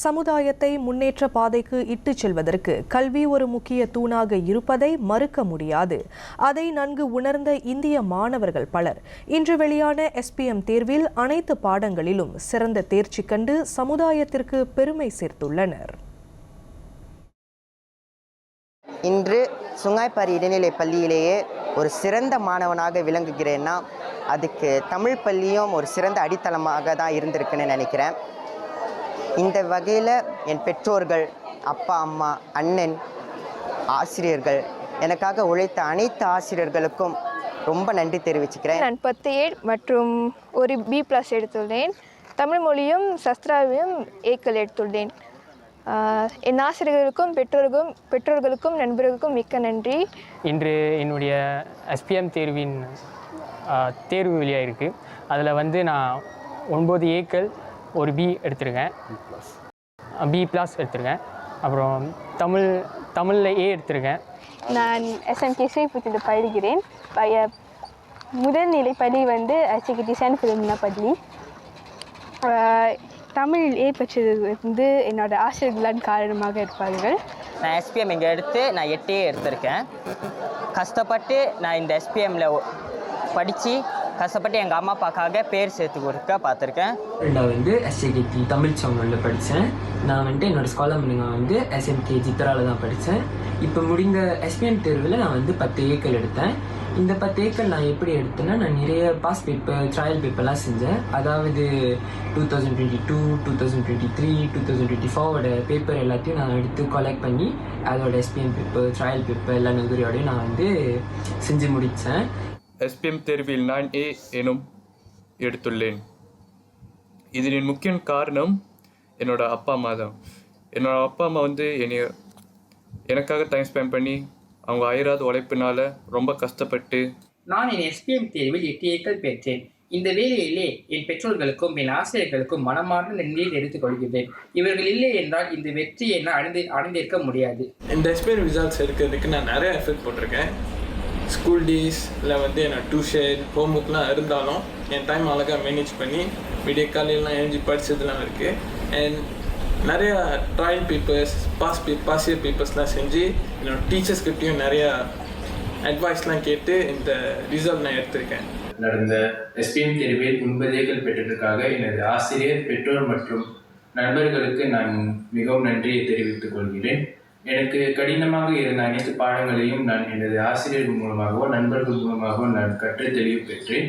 சமுதாயத்தை முன்னேற்ற பாதைக்கு இட்டுச் செல்வதற்கு கல்வி ஒரு முக்கிய தூணாக இருப்பதை மறுக்க முடியாது. அதை நன்கு உணர்ந்த இந்திய மாணவர்கள் பலர் இன்று வெளியான SPM தேர்வில் அனைத்து பாடங்களிலும் சிறந்த தேர்ச்சி கண்டு சமுதாயத்திற்கு பெருமை சேர்த்துள்ளனர். இன்று சுங்காய்பாரி இடைநிலை பள்ளியிலேயே ஒரு சிறந்த மாணவனாக விளங்குகிறேன்னா அதுக்கு தமிழ் பள்ளியும் ஒரு சிறந்த அடித்தளமாக தான் இருந்திருக்குன்னு நினைக்கிறேன். இந்த வகையில் என் பெற்றோர்கள், அப்பா அம்மா, அண்ணன், ஆசிரியர்கள், எனக்காக உழைத்த அனைத்து ஆசிரியர்களுக்கும் ரொம்ப நன்றி தெரிவிச்சுக்கிறேன். நான் 10A மற்றும் ஒரு B+ எடுத்துள்ளேன். தமிழ் மொழியும் சஸ்திராவையும் ஏக்கள் எடுத்துள்ளேன். என் ஆசிரியர்களுக்கும் பெற்றோர்களுக்கும் நண்பர்களுக்கும் மிக்க நன்றி. இன்று என்னுடைய SPM தேர்வின் தேர்வு வெளியாகிருக்கு. அதில் நான் 9 ஏக்கள் ஒரு B எடுத்திருக்கேன், B+ எடுத்திருக்கேன். அப்புறம் தமிழில் A எடுத்திருக்கேன். நான் SMK ஸ்ரீபுத்தியில் பயிலுகிறேன். முதல் நிலை பள்ளி HKT சேனப்பிரமினா பள்ளி. தமிழில் A பெற்றது என்னோட ஆசிரியர்களான் காரணமாக இருப்பார்கள். நான் SPM இங்கே எடுத்து நான் 8A எடுத்திருக்கேன். கஷ்டப்பட்டு நான் இந்த SPMல படித்து கஷ்டப்பட்டு எங்கள் அம்மா அப்பாக்காக பேர் சேர்த்து கொடுக்க பார்த்துருக்கேன். நான் SKT தமிழ் சவுண்டில் படித்தேன். நான் என்னோடய ஸ்காலர் மீனிங் SMK ஜித்ராவில் தான் படித்தேன். இப்போ முடிந்த SPM தேர்வில் நான் 10 ஏக்கள் எடுத்தேன். இந்த 10 ஏக்கள் நான் எப்படி எடுத்தேன்னா, நான் நிறைய பாஸ் பேப்பர், ட்ரையல் பேப்பர்லாம் செஞ்சேன். அதாவது 2022, 2023, 2024 பேப்பர் எல்லாத்தையும் நான் எடுத்து கலெக்ட் பண்ணி அதோட SPM பேப்பர், ட்ரையல் பேப்பர் எல்லா நகரியோடையும் நான் செஞ்சு முடித்தேன். SPM தேர்வில் நான் A எனும் எடுத்துள்ளேன். இதன் முக்கிய காரணம் என்னோட அப்பா அம்மா தான். என்னோட அப்பா அம்மா எனக்காக டைம் ஸ்பெண்ட் பண்ணி அவங்க அயராத உழைப்பினால ரொம்ப கஷ்டப்பட்டு நான் என் SPM தேர்வில் 8 ஏக்கள் பெற்றேன். இந்த வேலையிலே என் பெற்றோர்களுக்கும் என் ஆசிரியர்களுக்கும் மனமார்ந்த நன்றியை தெரிவித்துக் கொள்கிறேன். இவர்கள் இல்லை என்றால் இந்த வெற்றியை அடைந்திருக்க முடியாது. இந்த SPM ரிசல்ட்ஸ் எடுக்கிறதுக்கு நான் நிறைய எஃபர்ட் போட்டிருக்கேன். ஸ்கூல் டேஸில் என்னோட டியூஷன், ஹோம்ஒர்க்லாம் இருந்தாலும் என் டைம் அழகாக மேனேஜ் பண்ணி விடிய காலையிலாம் எழுஞ்சி படித்ததுலாம் இருக்குது. அண்ட் நிறையா ட்ரையல் பேப்பர்ஸ், பாஸ் இயர் பேப்பர்ஸ்லாம் செஞ்சு என்னோடய டீச்சர்ஸ்கிட்டையும் நிறையா அட்வைஸ்லாம் கேட்டு இந்த ரிசல்ட் நான் எடுத்திருக்கேன். நடந்த SPM தேர்வில் 9 ஏக்கள் பெற்றதற்காக எனது ஆசிரியர், பெற்றோர் மற்றும் நண்பர்களுக்கு நான் மிகவும் நன்றியை தெரிவித்துக் கொள்கிறேன். எனக்கு கடினமாக இருந்த அனைத்து பாடங்களையும் நான் எனது ஆசிரியர்கள் மூலமாகவோ நண்பர்கள் மூலமாகவோ நான் கற்று தெளிவு பெற்றேன்.